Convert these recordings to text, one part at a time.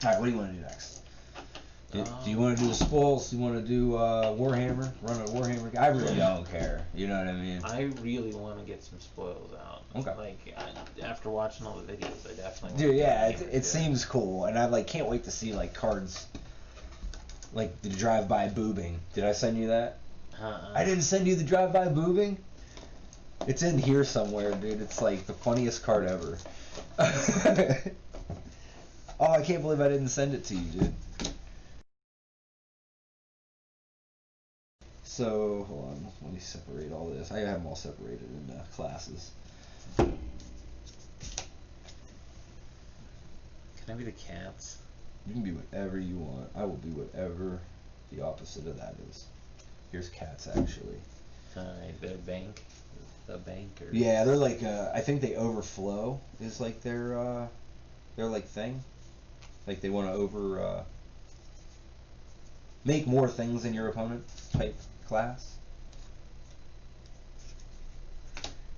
Alright, what do you want to do next? Do you want to do the Spoils? Do you want to do Warhammer? Run a Warhammer? I really don't care. You know what I mean? I really want to get some Spoils out. Okay. Like, after watching all the videos, I definitely. Dude, yeah, it seems cool, and I like can't wait to see like cards, like the drive-by boobing. Did I send you that? I didn't send you the drive-by boobing. It's in here somewhere, dude. It's like the funniest card ever. Oh, I can't believe I didn't send it to you, dude. So, hold on, let me separate all this. I have them all separated into classes. Can I be the cats? You can be whatever you want. I will be whatever the opposite of that is. Here's cats, actually. Alright, the bank. The banker. Yeah, they're like, I think they overflow is like their like thing. Like they want to make more things than your opponent type class.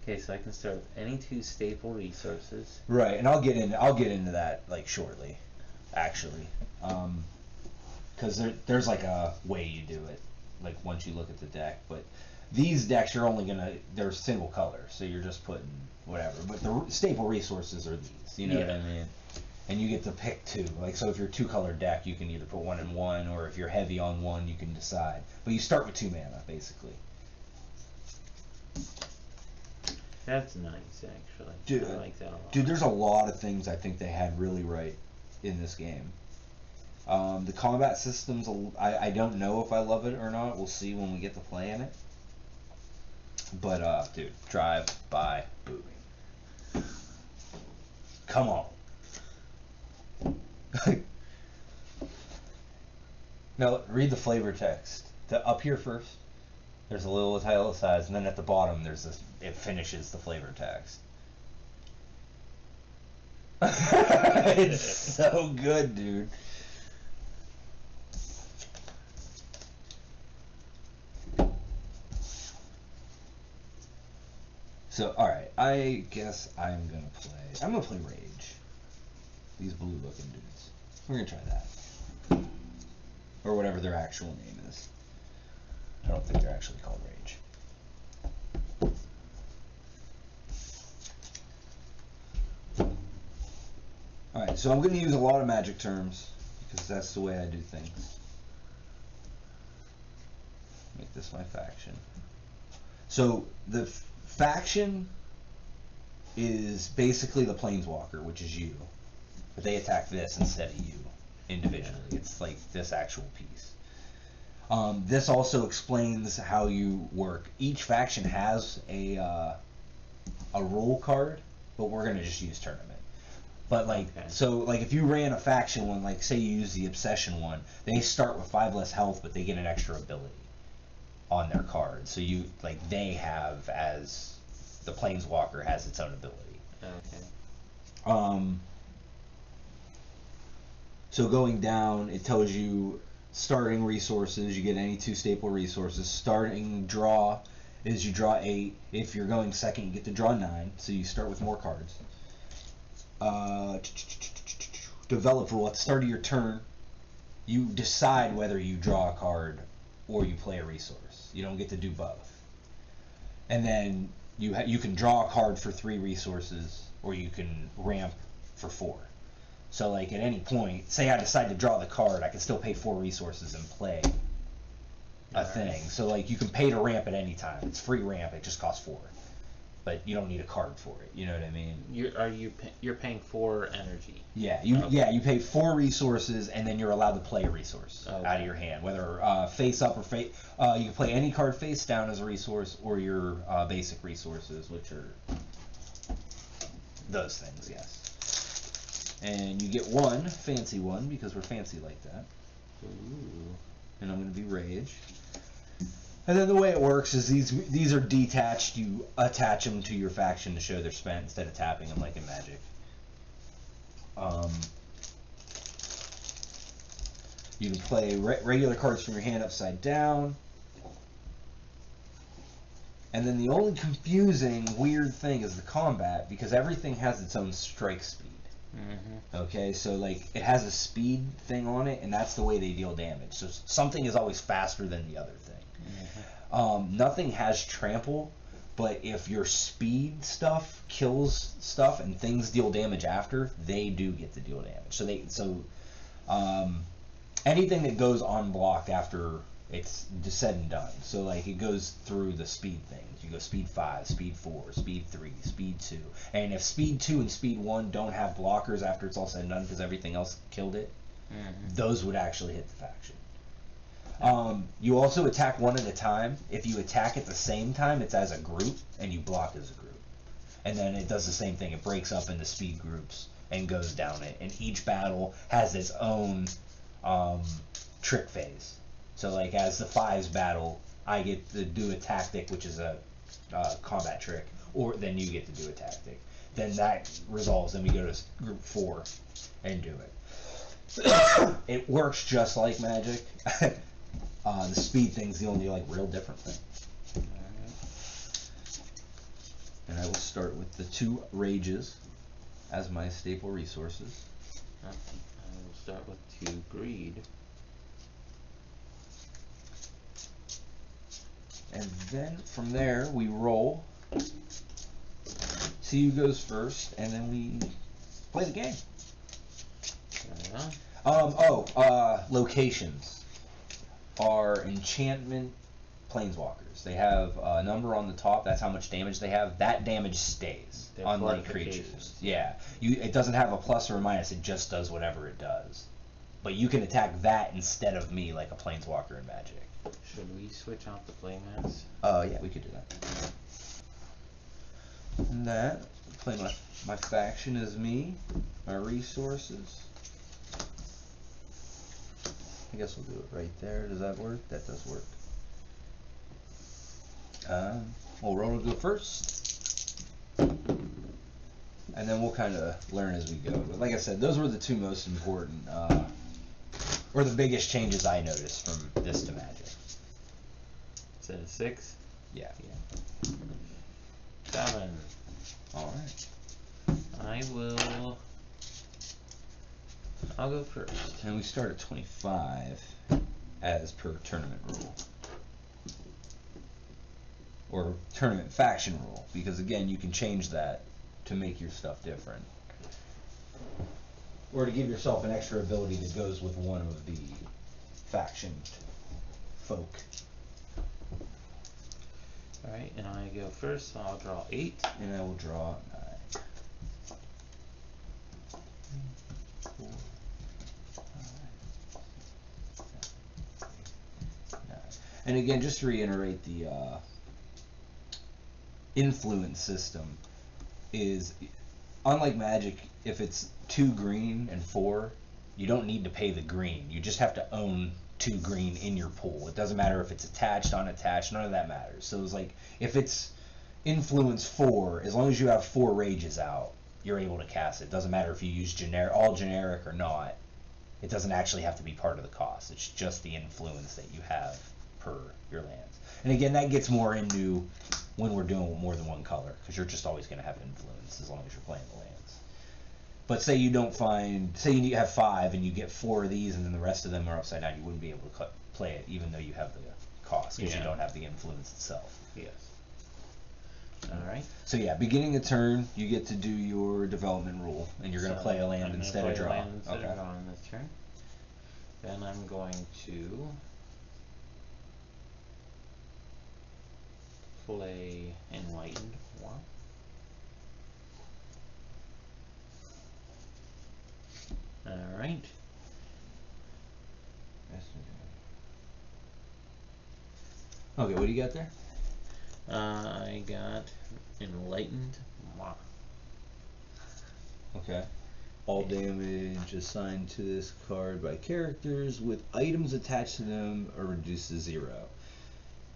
Okay, so I can start with any 2 staple resources. Right, and I'll get into that like shortly, actually, because there's like a way you do it, like once you look at the deck. But these decks they're single color, so you're just putting whatever. But the staple resources are these, you know what I mean? And you get to pick 2. Like, so if you're a 2-color deck, you can either put 1 and 1, or if you're heavy on 1, you can decide. But you start with 2 mana, basically. That's nice, actually. Dude, I like that a lot. Dude, there's a lot of things I think they had really right in this game. The combat systems, I don't know if I love it or not. We'll see when we get to playing it. But, dude, drive by booming. Come on. Now, read the flavor text. Up here first, there's a little italicized, and then at the bottom, there's this. It finishes the flavor text. It's so good, dude. So, alright, I guess I'm gonna play Rage. These blue looking dudes. We're gonna try that. Or whatever their actual name is. I don't think they're actually called Rage. Alright, so I'm gonna use a lot of magic terms, because that's the way I do things. Make this my faction. So, the faction is basically the Planeswalker, which is you. But they attack this instead of you, individually. It's like this actual piece. This also explains how you work. Each faction has a rule card, but we're going to just use tournament. But like, so like if you ran a faction one, like say you use the Obsession one, they start with 5 less health, but they get an extra ability on their card. So you, like they have, as the Planeswalker has its own ability. Okay. So going down, it tells you starting resources. You get any 2 staple resources. Starting draw is you draw 8. If you're going second, you get to draw 9. So you start with more cards. Develop rule. At the start of your turn, you decide whether you draw a card or you play a resource. You don't get to do both. And then you can draw a card for 3 resources, or you can ramp for 4. So like at any point, say I decide to draw the card, I can still pay 4 resources and play a thing. So like you can pay to ramp at any time. It's free ramp. It just costs 4, but you don't need a card for it. You know what I mean? You're paying 4 energy. Yeah, you pay 4 resources, and then you're allowed to play a resource out of your hand, whether face up or face. You can play any card face down as a resource, or your basic resources, which are those things. Yes. And you get 1 fancy one because we're fancy like that. Ooh. And I'm going to be Rage. And then the way it works is these are detached. You attach them to your faction to show they're spent instead of tapping them like in Magic. You can play regular cards from your hand upside down. And then the only confusing, weird thing is the combat, because everything has its own strike speed. Okay, so like it has a speed thing on it, and that's the way they deal damage. So something is always faster than the other thing. Nothing has trample, but if your speed stuff kills stuff and things deal damage after, they do get to deal damage. Anything that goes unblocked after it's said and done. So like it goes through the speed things. You go speed 5, speed 4, speed 3, speed 2. And if speed 2 and speed 1 don't have blockers after it's all said and done because everything else killed it, those would actually hit the faction. You also attack one at a time. If you attack at the same time, it's as a group, and you block as a group. And then it does the same thing. It breaks up into speed groups and goes down it. And each battle has its own trick phase. So like as the 5s battle, I get to do a tactic, which is a combat trick, or then you get to do a tactic. Then that resolves, then we go to group 4 and do it. It works just like Magic. The speed thing's the only like real different thing. And I will start with the 2 Rages as my staple resources. I will start with 2 Greed. And then from there we roll. See who goes first, and then we play the game. Locations are enchantment planeswalkers. They have a number on the top. That's how much damage they have. That damage stays, They're unlike creatures. Yeah, it doesn't have a plus or a minus. It just does whatever it does. But you can attack that instead of me, like a planeswalker in Magic. Should we switch out the playmats? Yeah, we could do that. And that, play my faction as me, my resources. I guess we'll do it right there. Does that work? That does work. Well, Ron will go first. And then we'll kind of learn as we go. But like I said, those were the 2 most important, or the biggest changes I noticed from this to Magic. Is that a 6? Yeah. 7. Alright. I'll go first. And we start at 25 as per tournament rule. Or tournament faction rule, because again, you can change that to make your stuff different. Or to give yourself an extra ability that goes with one of the faction folk. Alright, and I go first, so I'll draw 8. And I will draw 9. 3, 4, 5, 6, 7, 8, 9. And again, just to reiterate, the influence system is, unlike Magic, if it's 2 green and 4, you don't need to pay the green. You just have to own 2 green in your pool. It doesn't matter if it's attached, unattached, none of that matters. So it's like, if it's influence 4, as long as you have 4 rages out, you're able to cast it. Doesn't matter if you use all generic or not. It doesn't actually have to be part of the cost. It's just the influence that you have per your lands. And again, that gets more into when we're doing more than one color, because you're just always going to have influence as long as you're playing the lands. But say you don't find, say you have 5 and you get 4 of these and then the rest of them are upside down, you wouldn't be able to play it even though you have the cost, because you don't have the influence itself. Yes. Alright. So yeah, beginning a turn, you get to do your development rule, and you're going to play a land instead of draw. Instead of drawing this turn. Then I'm going to play Enlightened War. Alright. Okay, what do you got there? I got Enlightened War. Okay. All damage assigned to this card by characters with items attached to them are reduced to 0.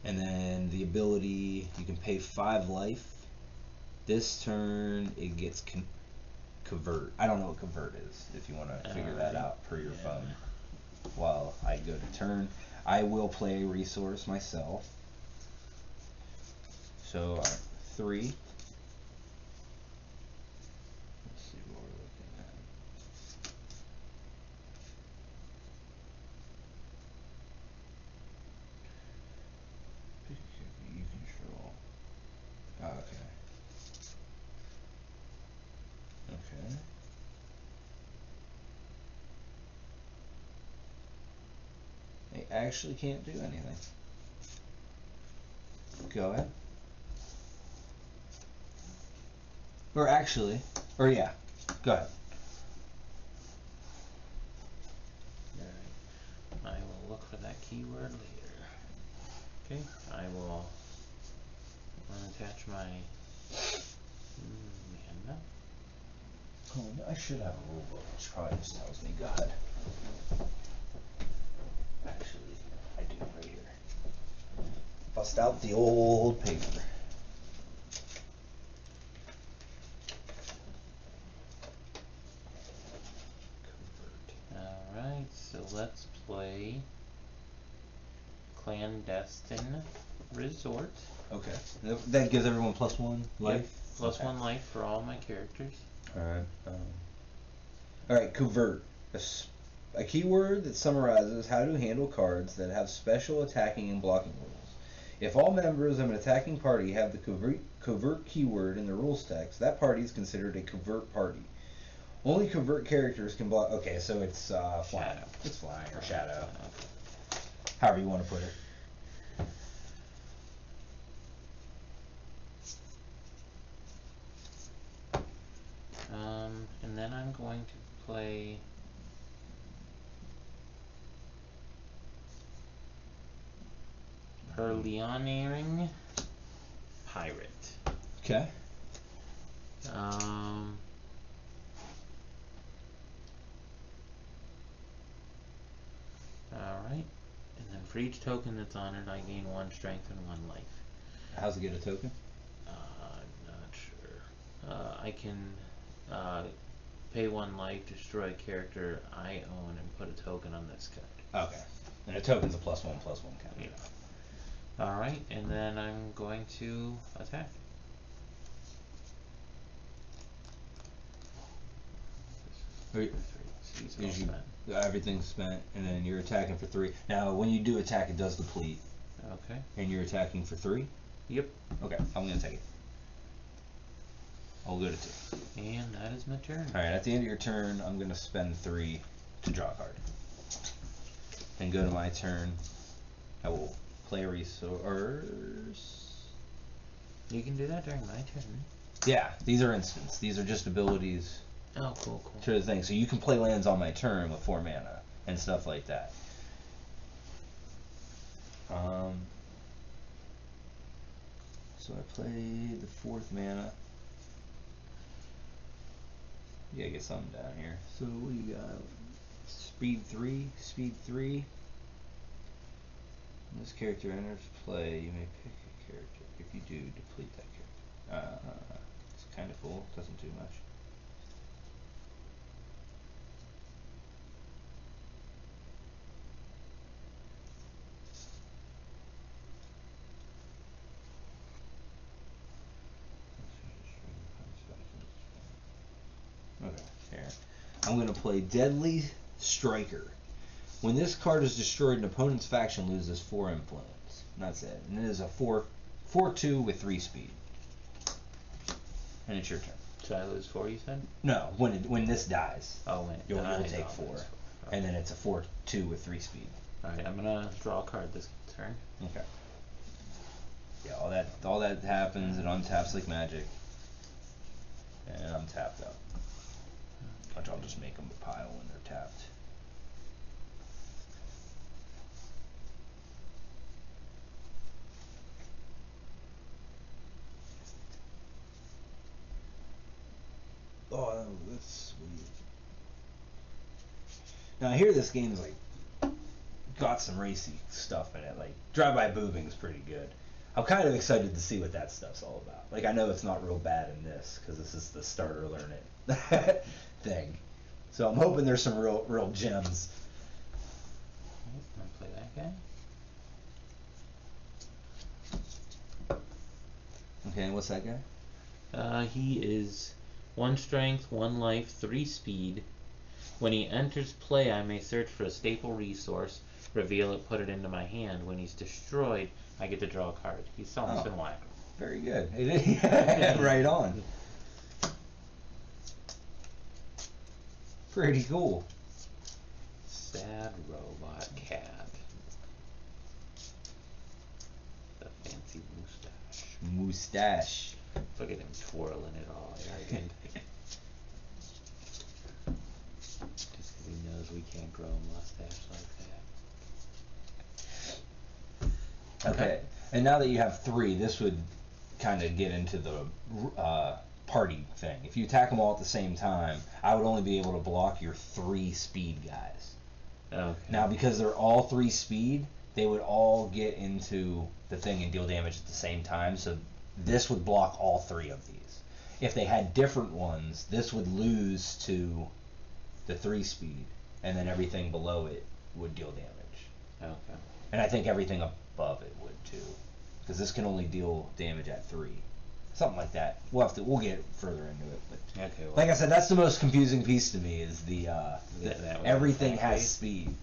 And then the ability, you can pay 5 life. This turn, it gets convert. I don't know what convert is, if you want to figure that out per your phone. While I go to turn, I will play a resource myself. So 3. Let's see what we're looking actually can't do anything. Go ahead. Or actually, or yeah, go ahead. Alright. I will look for that keyword later. Okay, I will unattach my mana. Oh, I should have a rule book, which probably just tells me God. Actually, I do right here. Bust out the old paper. Alright, so let's play Clandestine Resort. Okay. That gives everyone +1 life? Yep, plus okay. 1 life for all my characters. Alright. Alright, Covert. A keyword that summarizes how to handle cards that have special attacking and blocking rules. If all members of an attacking party have the covert keyword in the rules text, that party is considered a covert party. Only covert characters can block. Okay, so it's flying. Shadow. It's flying or shadow. However you want to put it. And then I'm going to play Perleoneering Pirate. Okay. Alright. And then for each token that's on it, I gain 1 strength and 1 life. How's it get a token? I'm not sure. I can pay 1 life, destroy a character I own, and put a token on this card. Okay. And a token's a +1/+1 counter. Yeah. Alright, and then I'm going to attack. Everything's spent, and then you're attacking for 3. Now, when you do attack, it does deplete. Okay. And you're attacking for 3? Yep. Okay, I'm going to take it. I'll go to 2. And that is my turn. Alright, at the end of your turn, I'm going to spend 3 to draw a card. And go to my turn. I will play a resource. You can do that during my turn. Yeah, these are instants. These are just abilities. Oh, cool. To the thing. So you can play lands on my turn with 4 mana and stuff like that. So I played the 4th mana. You gotta get something down here. So what do you got? Speed 3. When this character enters play, you may pick a character. If you do, deplete that character. It's kind of cool. Doesn't do much. Okay, here. I'm going to play Deadly Striker. When this card is destroyed, an opponent's faction loses 4 influence. And that's it. And it is a 4/2 with 3 speed. And it's your turn. So I lose 4, you said? No, when this dies. Oh, when You'll take 4. Okay. And then it's a 4/2 with 3 speed. Alright, I'm gonna draw a card this turn. Okay. Yeah, all that happens, it untaps like magic. And I'm tapped out. Which I'll just make them a pile when they're tapped. Oh, that's sweet. Now I hear this game's like got some racy stuff in it. Like Drive-By Boobing's pretty good. I'm kind of excited to see what that stuff's all about. Like I know it's not real bad in this because this is the starter learn it thing. So I'm hoping there's some real gems. I'm gonna play that guy. Okay, and what's that guy? He is 1 strength, 1 life, 3 speed. When he enters play, I may search for a staple resource, reveal it, put it into my hand. When he's destroyed, I get to draw a card. He's selling some whack. Very good. Right on. Pretty cool. Sad robot cat. Mustache. Look at him twirling it all arrogant. Just because he knows we can't grow a mustache like that. Okay. And now that you have 3, this would kind of get into the party thing. If you attack them all at the same time, I would only be able to block your 3 speed guys. Okay. Now, because they're all 3 speed, they would all get into the thing and deal damage at the same time, so this would block all 3 of these. If they had different ones, this would lose to the 3 speed, and then everything below it would deal damage. Okay. And I think everything above it would too, because this can only deal damage at 3. Something like that. We'll get further into it, but Okay. Well, like I said, that's the most confusing piece to me is the that everything exactly. has speed,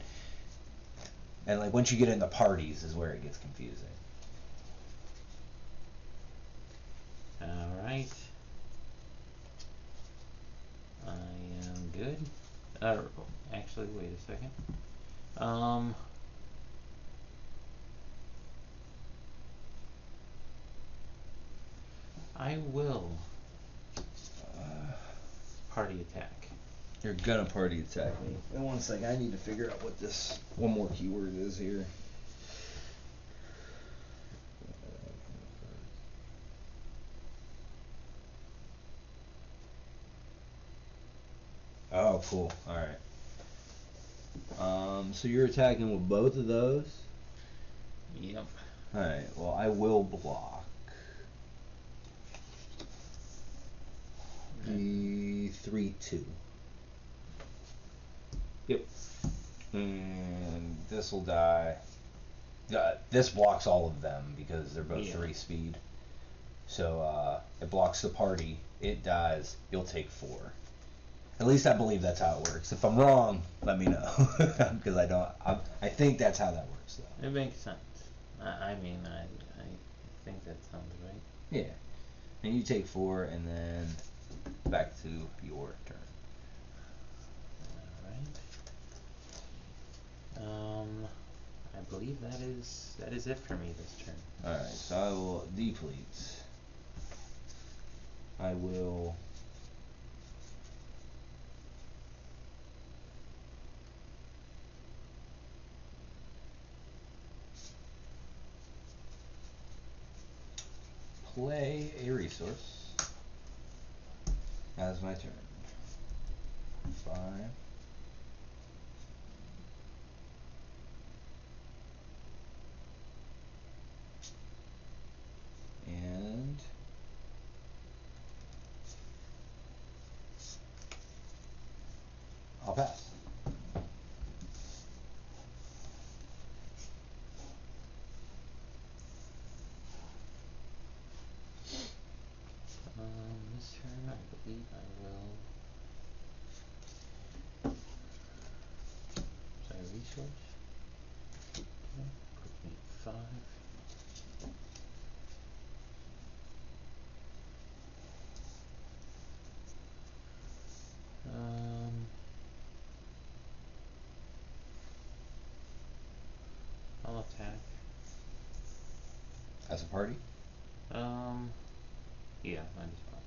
and like once you get into parties is where it gets confusing. All right. I am good. Actually, wait a second. I will party attack. You're gonna party attack me. In one second, I need to figure out what this one more keyword is here. Oh, cool. All right. So you're attacking with both of those. Yep. All right. Well, I will block. The 3/2. Yep. And this will die. This blocks all of them because they're both 3 speed. So it blocks the party. It dies. You'll take 4. At least I believe that's how it works. If I'm wrong, let me know, because I don't. I think that's how that works, though. It makes sense. I mean, I think that sounds right. Yeah. And you take 4, and then back to your turn. All right. I believe that is it for me this turn. All right. So I will deplete. I will. Play a resource as my turn. 5. And I'll pass. This turn, I believe I will. Sorry, resource. Okay, put me at 5. I'll attack. As a party? Yeah, might as well.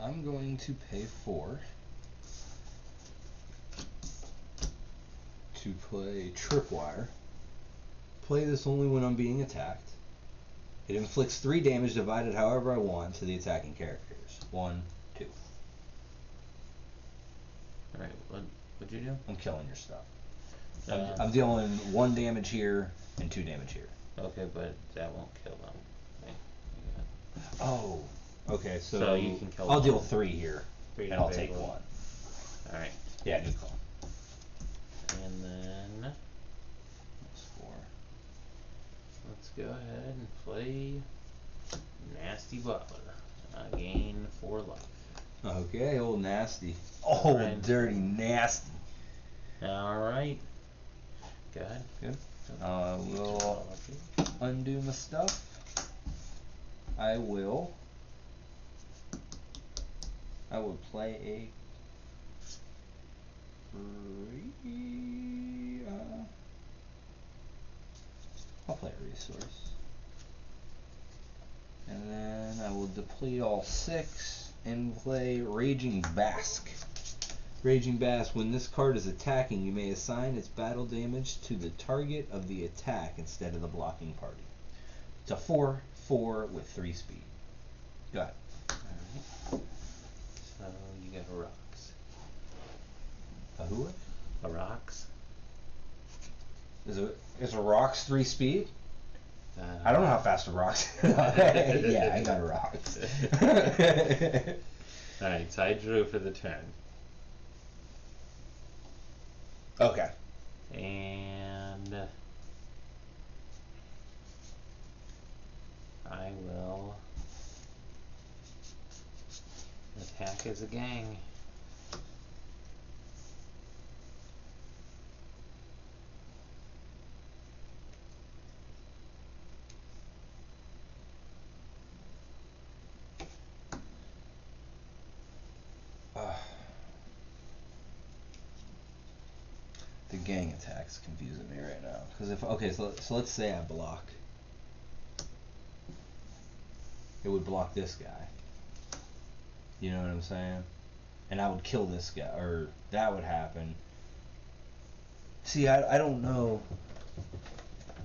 I'm going to pay 4 to play Tripwire. Play this only when I'm being attacked. It inflicts 3 damage divided however I want to the attacking characters. 1, 2. Alright, what'd you do? I'm killing your stuff. Uh, I'm dealing 1 damage here and 2 damage here. Okay, but that won't kill them. Oh, okay. So you can kill I'll one. deal 3 here, 3 and I'll take 1. Alright. Yeah, good call. And then That's 4. let's go ahead and play Nasty Butler. Gain 4 life. Okay, old nasty. Oh, Right. dirty nasty. Alright. Go ahead. Good. We'll undo my stuff. I will play a I'll play a resource. And then I will deplete all 6 and play Raging Bask. Raging Bask, when this card is attacking, you may assign its battle damage to the target of the attack instead of the blocking party. It's a 4/4 with 3 speed. Go ahead. Alright. So you got a rocks. A who? A rocks. Is a rocks 3 speed? I don't know how fast a rocks. Yeah, I got a rocks. Alright, so I drew for the turn. Okay. And I will attack as a gang. The gang attack's confusing me right now. Because so let's say I block. It would block this guy. You know what I'm saying? And I would kill this guy, or that would happen. See, I don't know.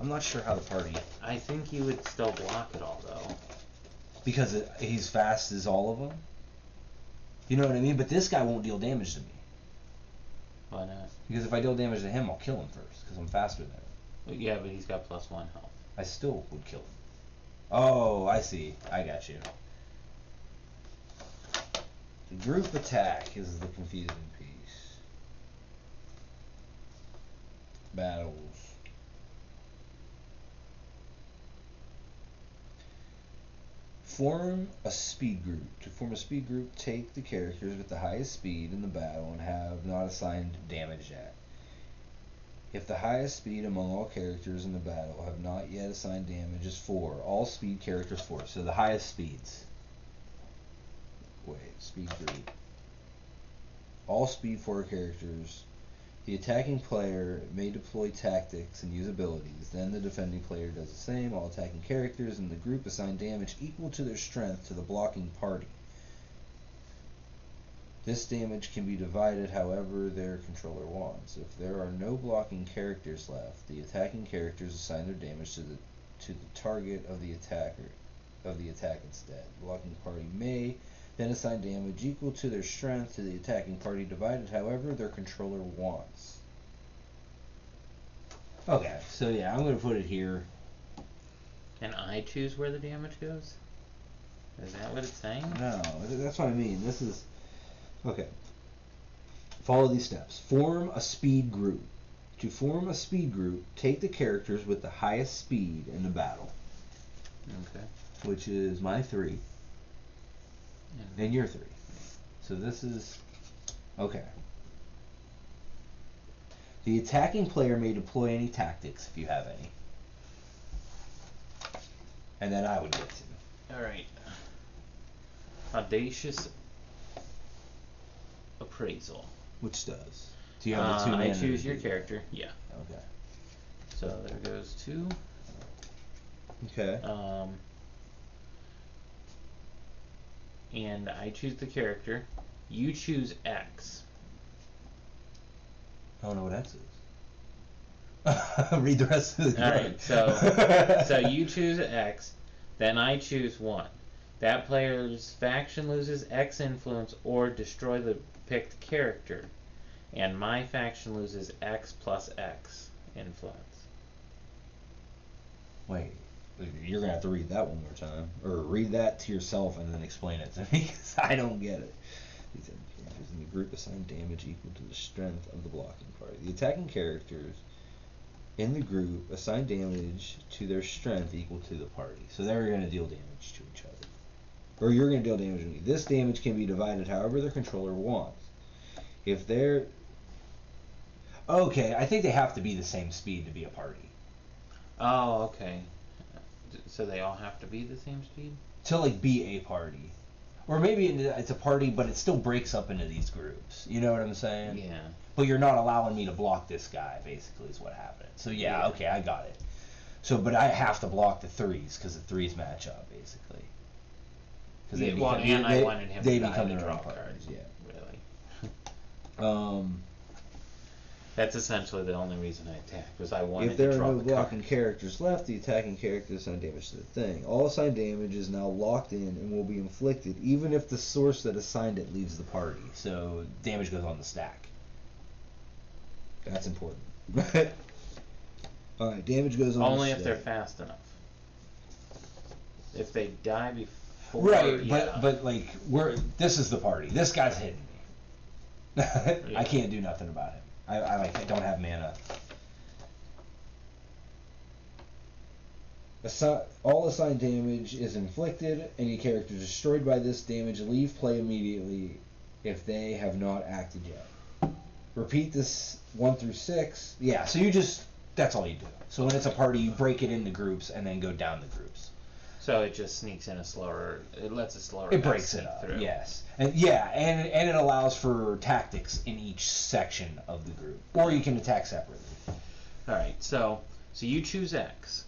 I'm not sure how the party. I think you would still block it all though. Because he's fast as all of them. You know what I mean? But this guy won't deal damage to me. Why not? Because if I deal damage to him, I'll kill him first. Because I'm faster than him. Yeah, but he's got +1 health. I still would kill him. Oh, I see. I got you. The group attack is the confusing piece. Battles. Form a speed group. To form a speed group, take the characters with the highest speed in the battle and have not assigned damage yet. If the highest speed among all characters in the battle have not yet assigned damage is 4, all speed characters 4. So the highest speeds. Wait, speed group. All speed 4 characters. The attacking player may deploy tactics and use abilities. Then the defending player does the same. All attacking characters in the group assign damage equal to their strength to the blocking party. This damage can be divided however their controller wants. If there are no blocking characters left, the attacking characters assign their damage to the target of the attack instead. The blocking party may then assign damage equal to their strength to the attacking party, divided however their controller wants. Okay, so yeah, I'm going to put it here. Can I choose where the damage goes? Is that what it's saying? No, that's what I mean. This is... Okay. Follow these steps. Form a speed group. To form a speed group, take the characters with the highest speed in the battle. Okay. Which is my 3. And your 3. So this is... Okay. The attacking player may deploy any tactics if you have any. And then I would get to. Alright. Audacious Appraisal. Which does? Do you have the 2 I mana choose to your do? character. Yeah. Okay. So there goes 2. Okay. And I choose the character. You choose X. I don't know what X is. Read the rest of the card. Alright, so you choose X, then I choose 1. That player's faction loses X influence or destroy the picked character. And my faction loses X plus X influence. Wait, you're gonna have to read that one more time, or read that to yourself and then explain it to me, because I don't get it. These characters in the group assign damage equal to the strength of the blocking party. The attacking characters in the group assign damage to their strength equal to the party. So they're gonna deal damage to each other, or you're gonna deal damage to me. This damage can be divided however their controller wants. If they're okay, I think they have to be the same speed to be a party. Oh, okay. So they all have to be the same speed? to like be a party, or maybe it's a party, but it still breaks up into these groups. You know what I'm saying? Yeah. But you're not allowing me to block this guy. Basically, is what happened. So yeah, okay, I got it. So, but I have to block the threes because the threes match up basically. Because I wanted him they to become die to their draw own cards. partners. Yeah. Really. That's essentially the only reason I attacked, was I wanted If there to are draw no the blocking card. characters left, the attacking character assigns damage to the thing. All assigned damage is now locked in and will be inflicted, even if the source that assigned it leaves the party. So damage goes on the stack. That's important. Alright, damage goes on Only the if they're stack. fast enough. If they die before, Right, yeah. but like this is the party. This guy's hitting me. I can't do nothing about him. I don't have mana. All assigned damage is inflicted. Any character destroyed by this damage leave play immediately if they have not acted yet. Repeat this 1 through 6. Yeah, so that's all you do. So when it's a party, you break it into groups and then go down the groups. So it just sneaks in it lets a slower. It breaks it up. Through. Yes, and it allows for tactics in each section of the group, or you can attack separately. All right, so you choose X.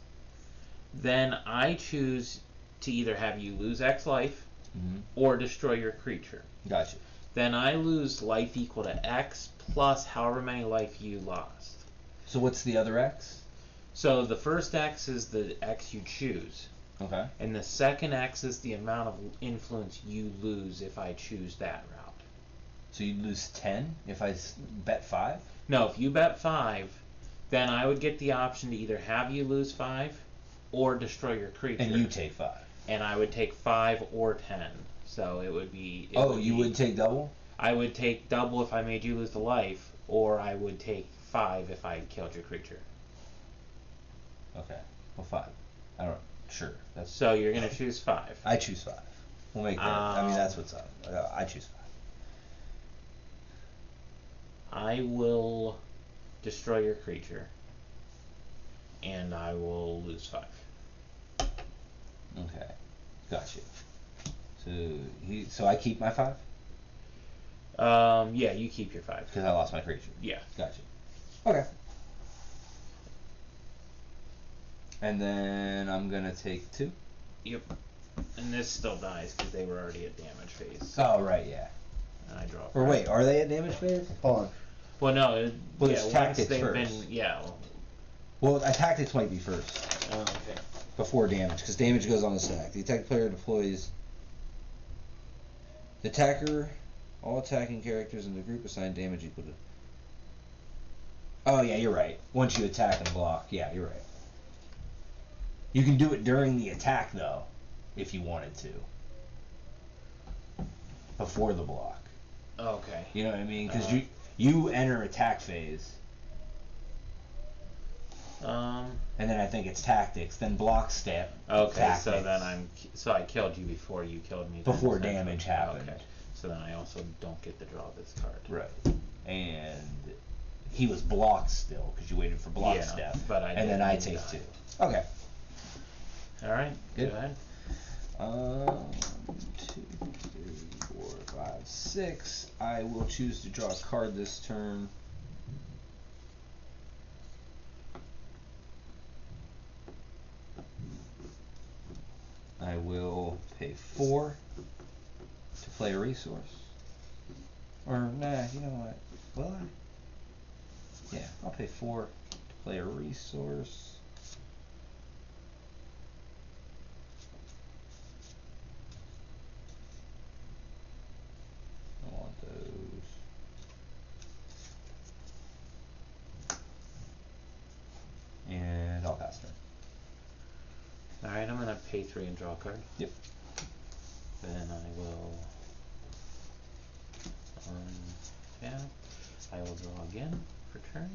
Then I choose to either have you lose X life or destroy your creature. Gotcha. Then I lose life equal to X plus however many life you lost. So what's the other X? So the first X is the X you choose. Okay. And the second X is the amount of influence you lose if I choose that route. So you'd lose 10 if I bet 5? No, if you bet 5, then I would get the option to either have you lose 5 or destroy your creature. And you take 5. And I would take 5 or 10. So it would be... you would take double? I would take double if I made you lose the life, or I would take 5 if I killed your creature. Okay. Well, 5. I don't... Sure. So you're going to choose 5. I choose 5. We'll make that. I mean, that's what's up. I choose 5. I will destroy your creature, and I will lose 5. Okay. Gotcha. So I keep my 5? Yeah, you keep your 5. Because I lost my creature. Yeah. Gotcha. Okay. And then I'm going to take 2. Yep. And this still dies because they were already at damage phase. Oh, right, yeah. And I draw. Or wait, are they at damage phase? Hold on. Well, no. Well, yeah, it's once tactics they've first. been. Yeah. Well, tactics might be first. Oh, okay. Before damage, because damage goes on the stack. The attack player deploys the attacker. All attacking characters in the group assign damage equal to... Oh, yeah, you're right. Once you attack and block, yeah, you're right. You can do it during the attack, though, if you wanted to. Before the block. Okay. You know what I mean? Because you enter attack phase, and then I think it's tactics, then block step. Okay, tactics, so then I killed you before you killed me. then, Before essentially. damage happened. Okay. So then I also don't get to draw this card. Right. And he was blocked still because you waited for block Yeah, step. but I and then I didn't take die. 2. Okay. All right. Good. Go ahead. 2, 3, 4, 5, 6. I will choose to draw a card this turn. I will pay 4 to play a resource. Or, nah, you know what? Will I? Yeah, I'll pay 4 to play a resource. I want those. And I'll pass turn. All right. I'm gonna pay 3 and draw a card. Yep. Then I will. Yeah. I will draw again for turn.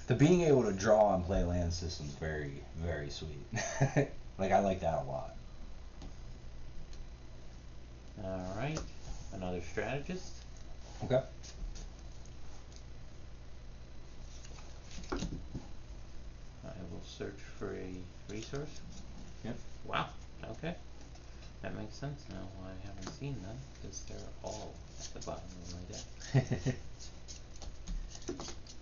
The being able to draw and play land system is very, very sweet. Like, I like that a lot. All right. Another strategist. Okay. I will search for a resource. Yep. Wow. Okay. That makes sense now why I haven't seen them, because they're all at the bottom of my deck.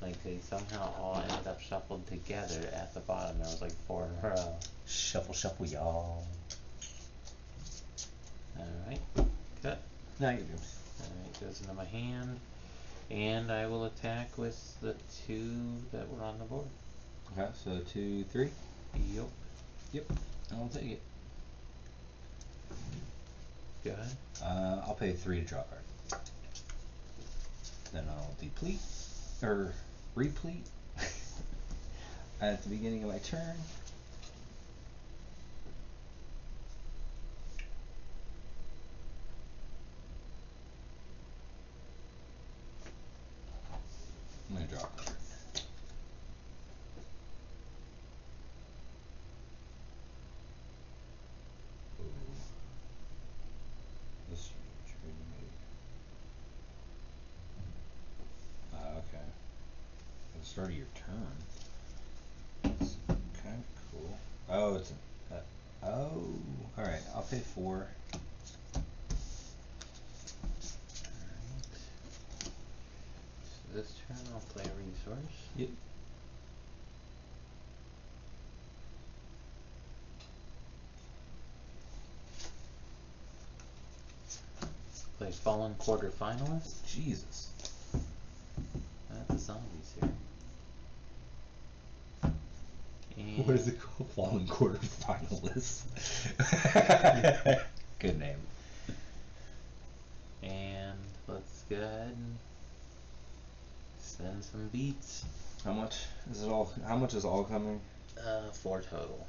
Like, they somehow all ended up shuffled together at the bottom. There was like 4 in a row. Shuffle, shuffle, y'all. Alright. Cut. Now you do. Alright, goes into my hand. And I will attack with the 2 that were on the board. Okay, so 2, 3. Yup. Yep. I'll take it. Go ahead. I'll pay 3 to draw a card. Then I'll deplete, or replete, at the beginning of my turn. I'm going to draw a card. Ooh. This is huge. Okay. At the start of your turn. That's kind of cool. Oh, it's a... oh. Alright, I'll pay 4. So this turn I'll play a resource. Yep. Play Fallen Quarterfinalist. Jesus. The zombies here. And What is it called? Fallen Quarterfinalists. Good name. And let's go ahead and spend some beats. How much is it all? How much is all coming? 4 total.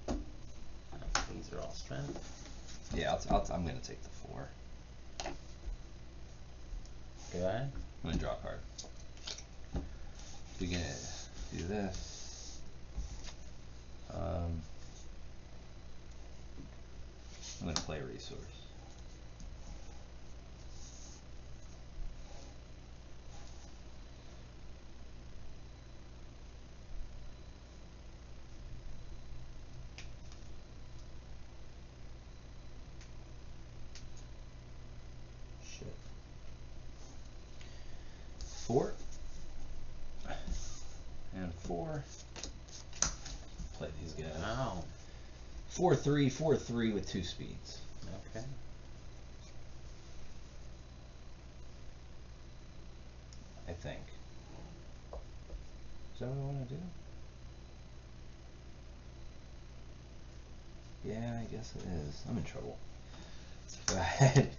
These are all spent. Yeah, I'm gonna take the 4. Go ahead. I'm gonna draw a card. We're gonna do this. I'm gonna play a resource. Shit. 4 and 4. Play these guys. Wow. 4/3, 4/3 with 2 speeds. Okay. I think. Is that what I want to do? Yeah, I guess it is. I'm in trouble. Go ahead.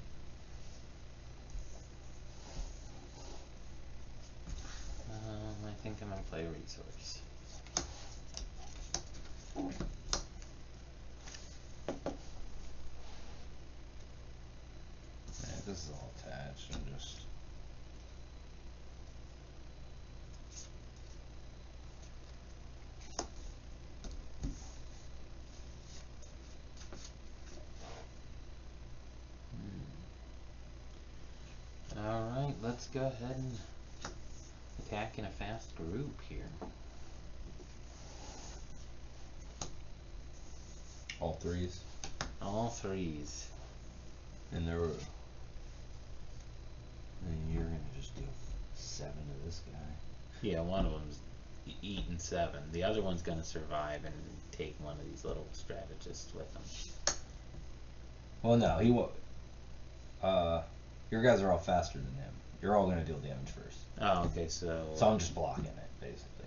I think I'm gonna play a resource. Alright, this is all attached. I'm just... Alright, let's go ahead and attack in a fast group here. all 3s. All 3s. And there were... and you're gonna just deal 7 to this guy. Yeah, one of them's eating 7. The other one's gonna survive and take one of these little strategists with him. Well, no, he won't. Your guys are all faster than him. You're all gonna deal damage first. Oh, okay, so I'm just blocking it, basically.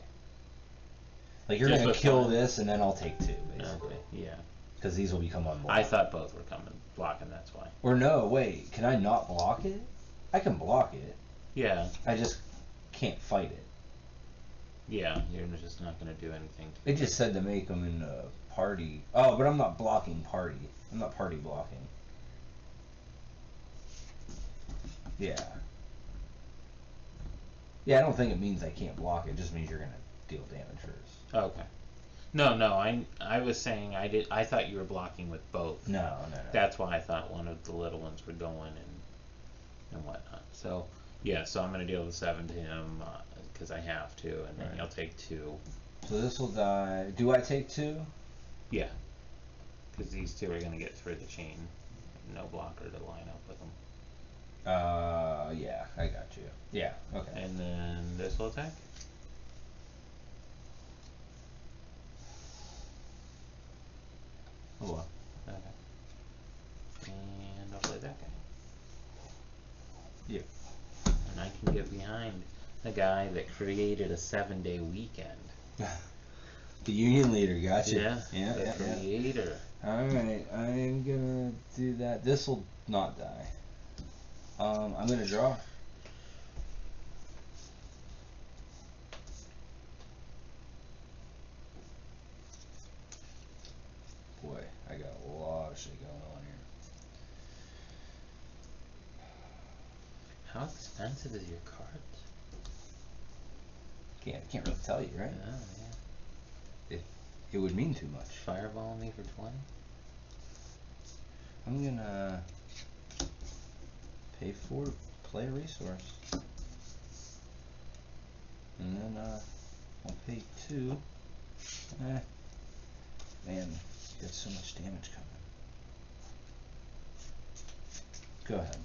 Like, you're Just gonna with kill one. this, and then I'll take 2, basically. okay, yeah. Because these will become unblockable. I thought both were coming, blocking. That's why. Or no, wait. Can I not block it? I can block it. Yeah, I just can't fight it. yeah. You're just not gonna do anything. It just said to make them in a party. Oh, but I'm not blocking party. I'm not party blocking. Yeah. Yeah, I don't think it means I can't block it. It just means you're gonna deal damage first. Okay. No, no. I was saying I thought you were blocking with both. No. That's why I thought one of the little ones were going and whatnot. So yeah. So I'm gonna deal the 7 to him because I have to, and then Right. you'll take 2. So this will die. Do I take 2? Yeah. Because these two are going to get through the chain. No blocker to line up with them. Yeah, I got you. Yeah, okay. And then this will attack. Oh well. Okay. And I'll play that guy. Yeah. And I can get behind the guy that created a 7-day weekend. The union leader, gotcha. Yeah, the yeah. creator. Alright, I'm gonna do that. This will not die. I'm gonna draw. Boy, I got a lot of shit going on here. How expensive is your cards? Can't really tell you, right? Oh, yeah. It would mean too much. Fireball me for 20? I'm gonna pay for play a resource. And then I'll pay 2. Man, there's so much damage coming. Go ahead.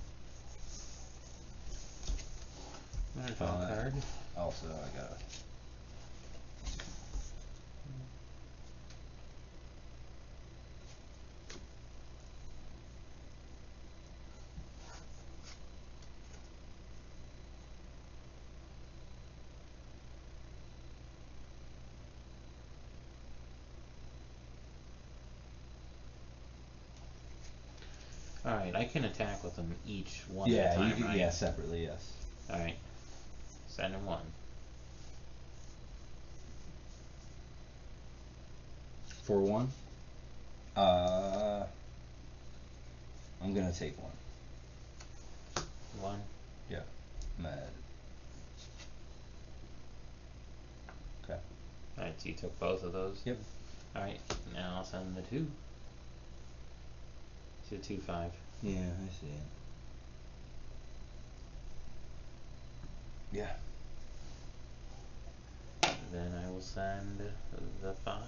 I'm gonna draw a card. Also, I got Alright, I can attack with them each one at a yeah, time, you can, right? yeah, separately, yes. Alright. Send him 1. For 1, I'm gonna take 1. 1. Yeah, mad. Okay. Alright, so you took both of those? Yep. Alright, now I'll send the 2. To 2-5. Yeah, I see it. Yeah. Then I will send the 5.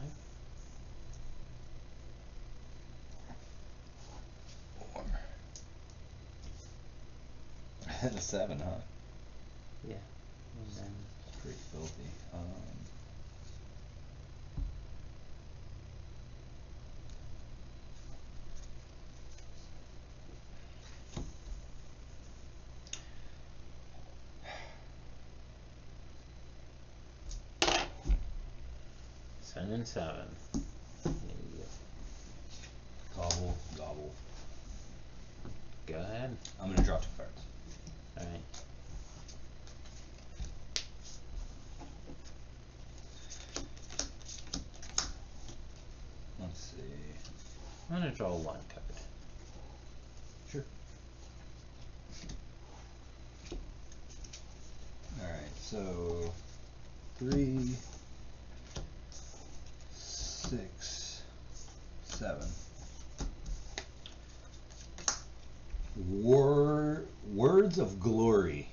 4. And a 7, huh? Yeah. And then It's pretty filthy. send in 7. Gobble, gobble. Go ahead. I'm gonna draw 2 cards. Alright. Let's see. I'm gonna draw 1 card. Sure. Alright, so 3, 6, 7. Words of glory.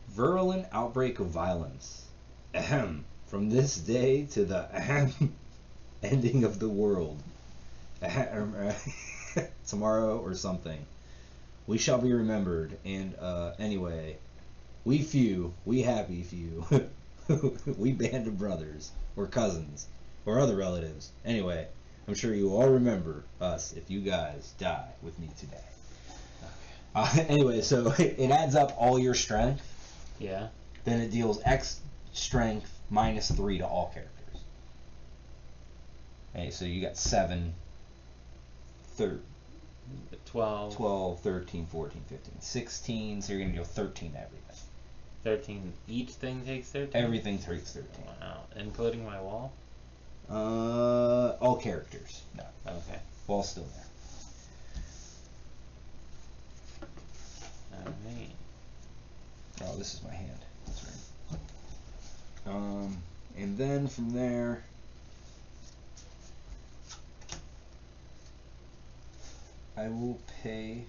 Virulent outbreak of violence. Ahem. From this day to the ending of the world. Tomorrow or something. We shall be remembered. And anyway, we few, we happy few. We band of brothers or cousins or other relatives. Anyway, I'm sure you all remember us if you guys die with me today. Anyway, so it adds up all your strength. Yeah. Then it deals X strength minus 3 to all characters. Okay, so you got 7, 12. 12, 13, 14, 15, 16. So you're going to deal 13 to everything. 13. Each thing takes 13? Everything takes 13. Wow. Including my wall? All characters. No. Okay. Wall's still there. Alright. Oh, this is my hand. That's right. And then from there, I will pay.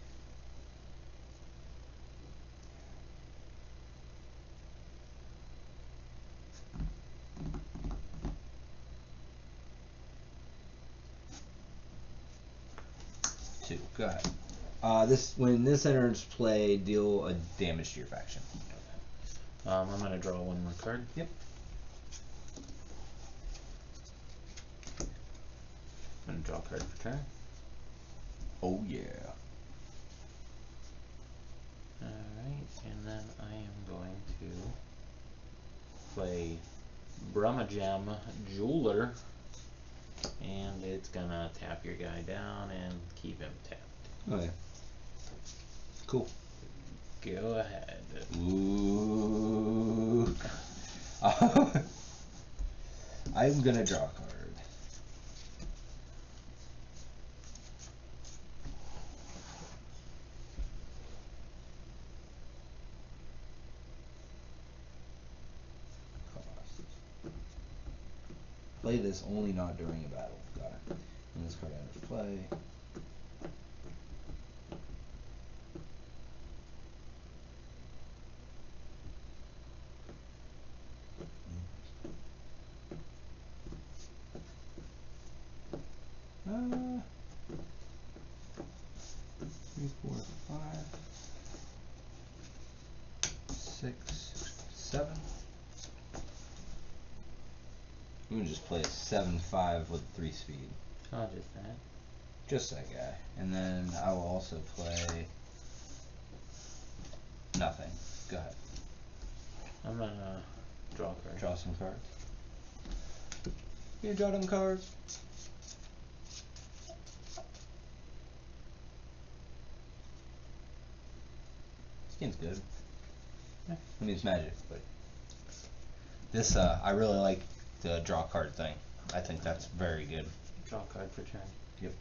2. Go ahead. When this enters play, deal a damage to your faction. I'm gonna draw one more card. Yep. I'm gonna draw a card for turn. Oh yeah. Alright, and then I am going to play Brummagem Jeweler, and it's gonna tap your guy down and keep him tapped. Oh yeah. Cool. Go ahead. Ooh. I'm gonna draw a card. Play this only not during a battle. Got it. And this card enters play. Three, 4, 5, 6, 7. I'm gonna just play a 7/5 with 3 speed. Oh, just that. Just that guy. And then I will also play nothing. Go ahead. I'm gonna draw a card. Draw some cards. You draw them cards. This game's good. Yeah. I mean, it's Magic, but this I really like the draw card thing. I think that's very good. Draw a card for turn. Yep.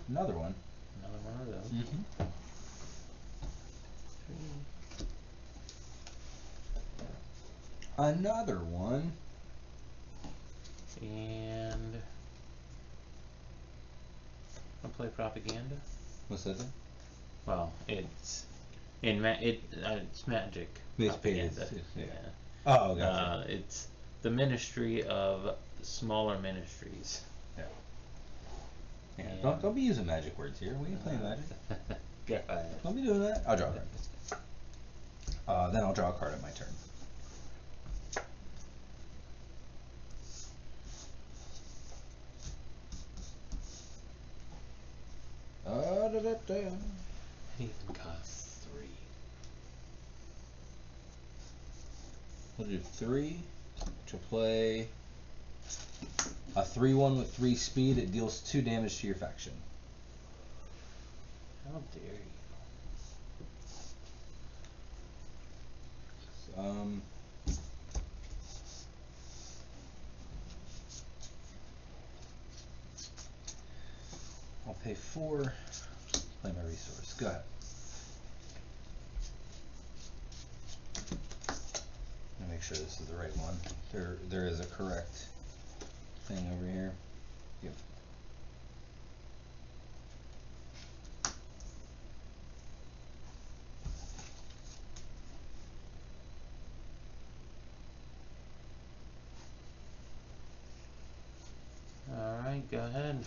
Another one. Another one of those. Mm-hmm. 3. Another one. And I'll play Propaganda. What's that thing? Well, it's it's magic. It's Propaganda. yeah. Oh, gotcha. It's the ministry of smaller ministries. Yeah. Yeah. And Don't be using magic words here. We ain't playing Magic. Go ahead. Don't be doing that. I'll draw a card. Then I'll draw a card at my turn. It even costs 3. We'll do 3 to play a 3/1 with 3 speed. It deals 2 damage to your faction. How dare you? I'll pay 4. Play my resource. Go ahead. Let me make sure this is the right one. There is a correct thing over here. Yep. Alright, go ahead.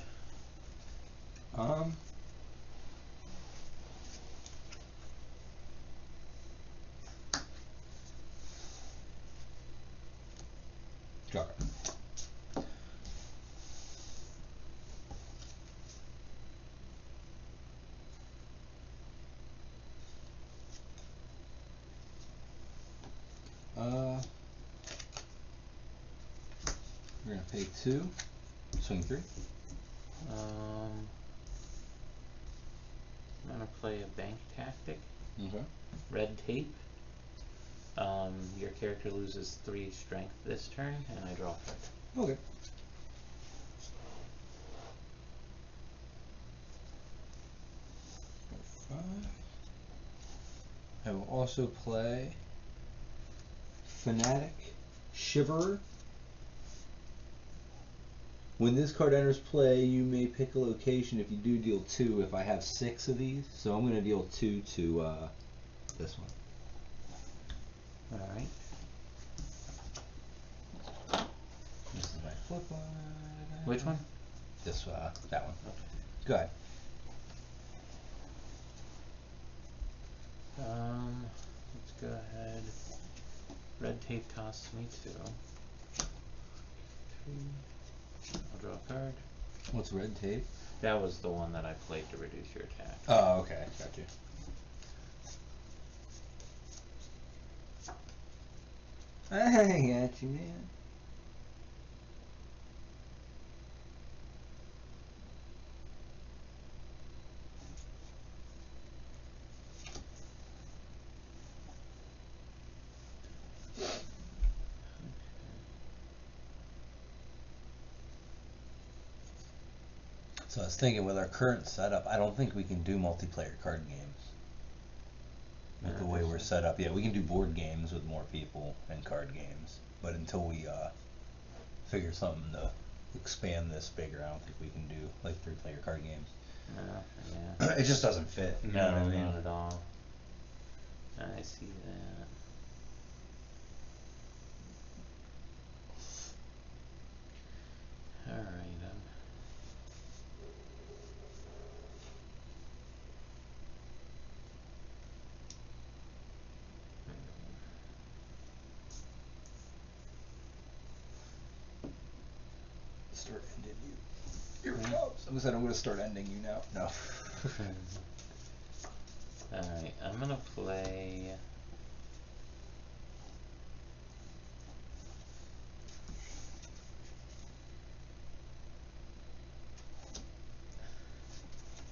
Draw card. We're gonna pay 2. Swing 3. I'm gonna play a bank tactic. Okay. Red tape. Your character loses 3 strength this turn, and I draw a card. Okay. I will also play Fanatic Shiverer. When this card enters play, you may pick a location. If you do, deal 2. If I have 6 of these, so I'm going to deal 2 to this one. Alright. This is my flip one. Which one? this that one. Go ahead. Let's go ahead. Red tape costs me 2. 3. I'll draw a card. What's red tape? That was the one that I played to reduce your attack. Oh, okay, got you. I got you, man. So I was thinking, with our current setup, I don't think we can do multiplayer card games. With the way we're set up, yeah, we can do board games with more people and card games, but until we figure something to expand this bigger, I don't think we can do like 3-player card games. Yeah. It just doesn't fit. You know what I mean? Not at all. I see that. Alright, Start ending you. Here we go. Someone said I'm going to start ending you now. No. Alright, I'm gonna play.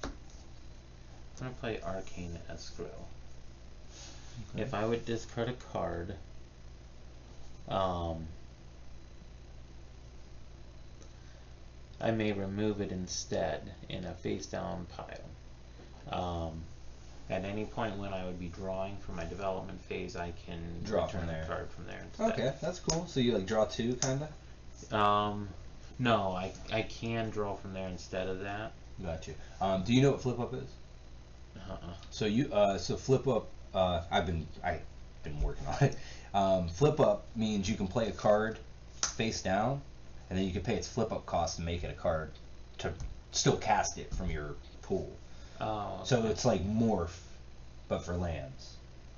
I'm gonna play Arcane Escrow. Okay. If I would discard a card, I may remove it instead in a face down pile. At any point when I would be drawing for my development phase, I can Draw return from there. a card from there instead. Okay, that's cool. So you like draw 2, kinda? No, I can draw from there instead of that. Got you. Do you know what flip up is? So you so flip up. I've been working on it. Flip up means you can play a card face down, and then you can pay its flip up cost to make it a card to still cast it from your pool. Oh. Okay. So it's like morph, but for lands.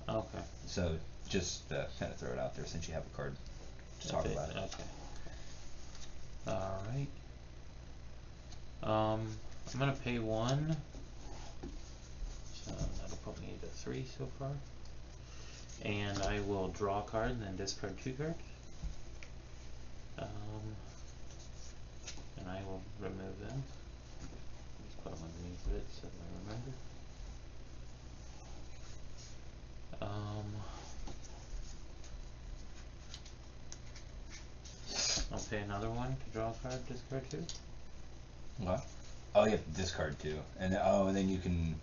Okay. So just kind of throw it out there since you have a card to talk about it. Okay. All right. I'm gonna pay 1. So that'll put me to 3 so far. And I will draw a card and then discard 2 cards. And I will remove them. Just put them underneath it so that I remember. I'll pay another 1 to draw a card, discard 2. What? Oh, you have to discard 2, and then you can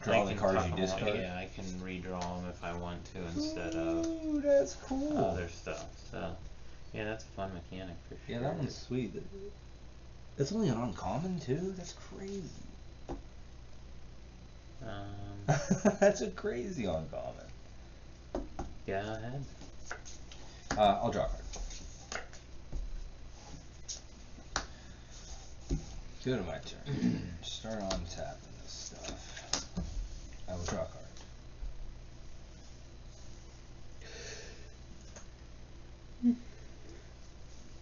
draw the cards you discard. Yeah, I can redraw them if I want to instead of. Ooh, that's cool. Other stuff. So, yeah, that's a fun mechanic for sure. Yeah, that one's sweet. That's only an uncommon too. That's crazy. That's a crazy uncommon. Go ahead. I'll draw a card. Go to my turn. Start on tapping this stuff. I will draw a card.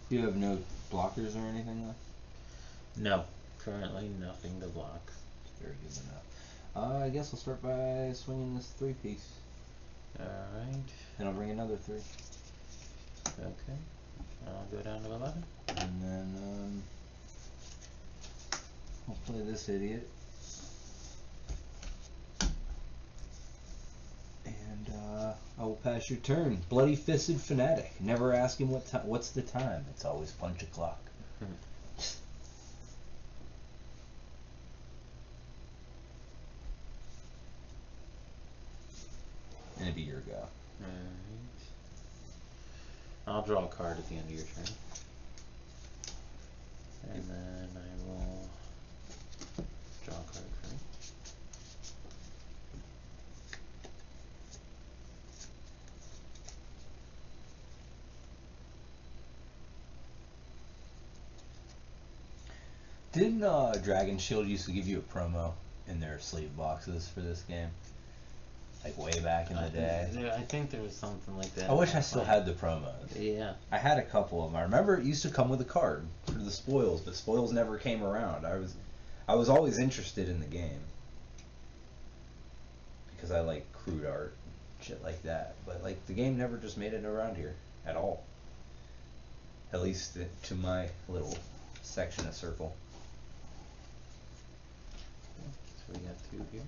You have no blockers or anything left? No, currently nothing to block. Very good enough. I guess I'll start by swinging this 3-piece. Alright. And I'll bring another 3. Okay. I'll go down to 11. And then, I'll play this idiot. And, I will pass your turn. Bloody Fisted Fanatic. Never ask him what's the time. It's always punch a clock. And it'd be your go. Alright. I'll draw a card at the end of your turn. And then I will draw a card for me. Didn't Dragon Shield used to give you a promo in their sleeve boxes for this game? Like way back in the day. I think there was something like that. I wish I still had the promos. Yeah. I had a couple of them. I remember it used to come with a card for the Spoils, but Spoils never came around. I was always interested in the game because I like crude art, shit like that. But like the game never just made it around here at all. At least to my little section of circle. So we got 2 here.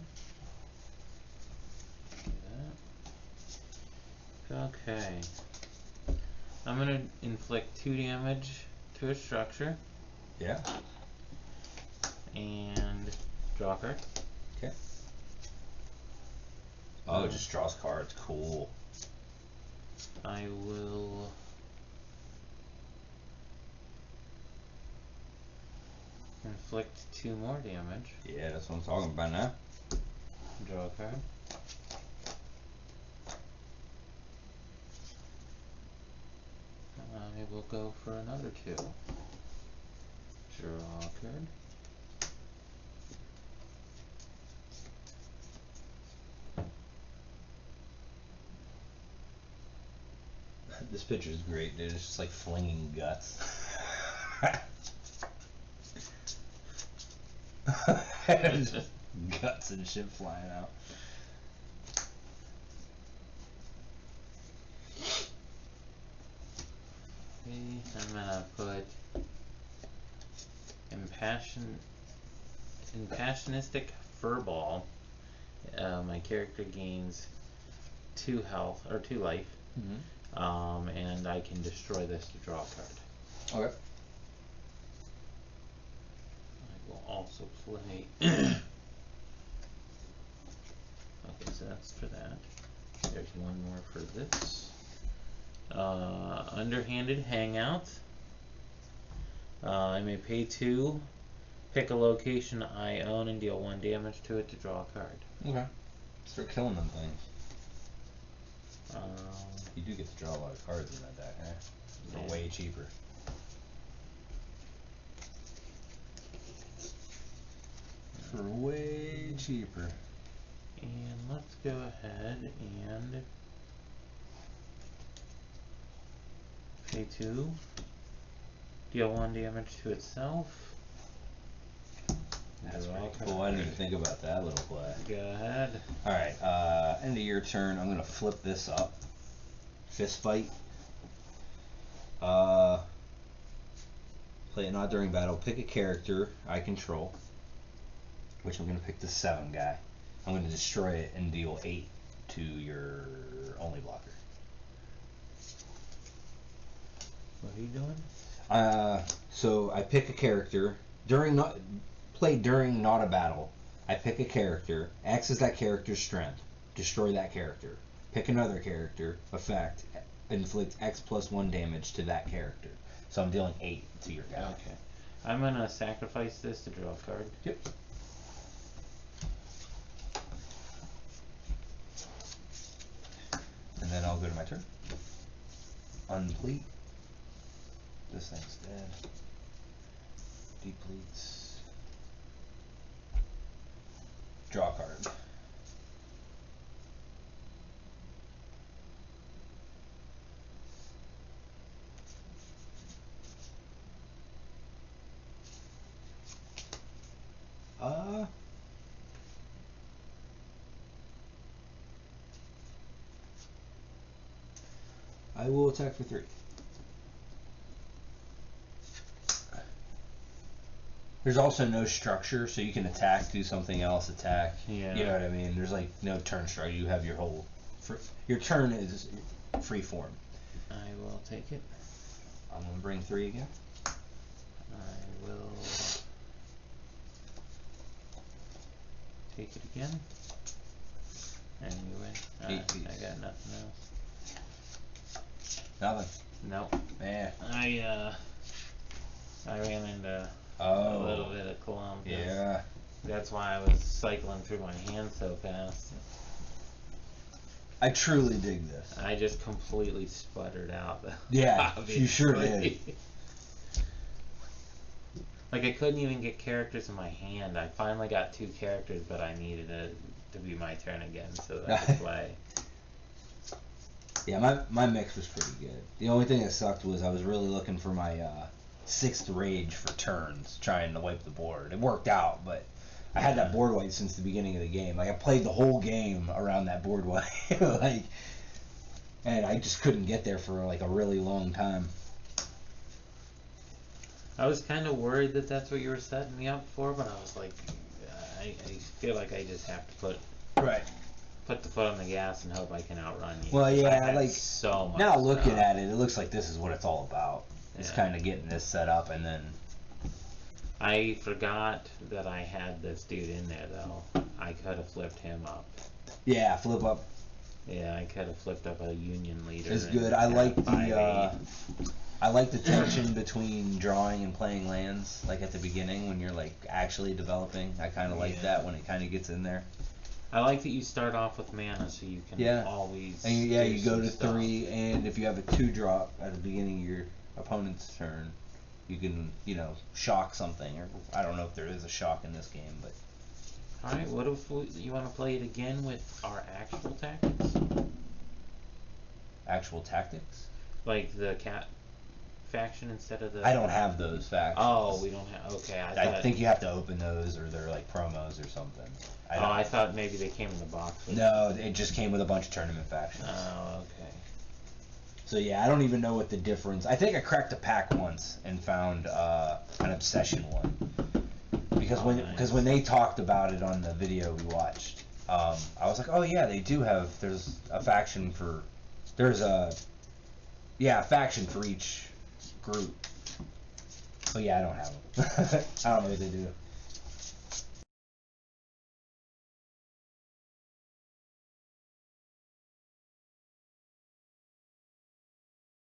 Okay. I'm gonna inflict 2 damage to a structure. Yeah. And draw a card. Okay. Oh, it just draws cards. Cool. I will inflict 2 more damage. Yeah, that's what I'm talking about now. Draw a card. I will go for another 2. Draw a card. This picture is great, dude. It's just like flinging guts. Just guts and shit flying out. I'm gonna put Impassionistic Furball. My character gains 2 health or 2 life. Mm-hmm. And I can destroy this to draw a card. Okay. I will also play. Okay, so that's for that. There's one more for this. Underhanded Hangout. I may pay 2, pick a location I own, and deal 1 damage to it to draw a card. Okay. Start killing them things. Um, You do get to draw a lot of cards in that deck, eh? They're Yeah. way cheaper. For way cheaper. And let's go ahead and pay 2, deal 1 damage to itself. That's Draw pretty a cool. I card. didn't even think about that little play. Go ahead. Alright, end of your turn. I'm going to flip this up. Fist fight. Play it not during battle. Pick a character I control, which I'm going to pick the 7 guy. I'm going to destroy it and deal 8 to your only blocker. What are you doing? So I pick a character play during not a battle. I pick a character. X is that character's strength. Destroy that character. Pick another character. Effect. Inflict X plus 1 damage to that character. So I'm dealing 8 to your guy. Okay. I'm gonna sacrifice this to draw a card. Yep. And then I'll go to my turn. Unplete. This thing's dead. Depletes. Draw a card. I will attack for 3. There's also no structure, so you can attack, do something else, attack. Yeah. You know what I mean? There's like no turn structure. You have your whole. Your turn is free form. I will take it. I'm gonna bring 3 again. I will take it again. And you win. 8 I piece. got nothing else. Nothing. Nope. Man. I ran into Oh. a little bit of clump. Yeah. That's why I was cycling through my hand so fast. I truly dig this. I just completely sputtered out. Yeah, you sure did. Like, I couldn't even get characters in my hand. I finally got 2 characters, but I needed it to be my turn again so that I could play. Yeah, my mix was pretty good. The only thing that sucked was I was really looking for my 6th rage for turns, trying to wipe the board. It worked out, but I had that board wipe since the beginning of the game. Like, I played the whole game around that board wipe. Like, and I just couldn't get there for like a really long time. I was kind of worried that that's what you were setting me up for, but I was like, I feel like I just have to put the foot on the gas and hope I can outrun you. Well, yeah, I had like, so much now looking stuff. at it, it looks like this is what it's all about. It's Yeah. kind of getting this set up and then. I forgot that I had this dude in there though. I could have flipped him up. Yeah, flip up Yeah, I could have flipped up a union leader. is and good. I had like 5-8. I like the tension between drawing and playing lands, like at the beginning when you're like actually developing. I kind of like that when it kind of gets in there. I like that you start off with mana, so you can always. And you do go some to stuff. 3, and if you have a 2-drop at the beginning of your opponent's turn, you can shock something. Or I don't know if there is a shock in this game, but. All right, what if you want to play it again with our actual tactics? Actual tactics? Like the cat faction instead of the. I don't have those factions. Oh, we don't have. Okay, I think you have to open those, or they're like promos or something. I thought maybe they came in the box. No, it just came with a bunch of tournament factions. Oh, okay. So yeah, I don't even know what the difference. I think I cracked a pack once and found an obsession one. Because when they talked about it on the video we watched, I was like, oh yeah, they do have. There's a faction for. There's a faction for each group. But yeah, I don't have them. I don't know what they do.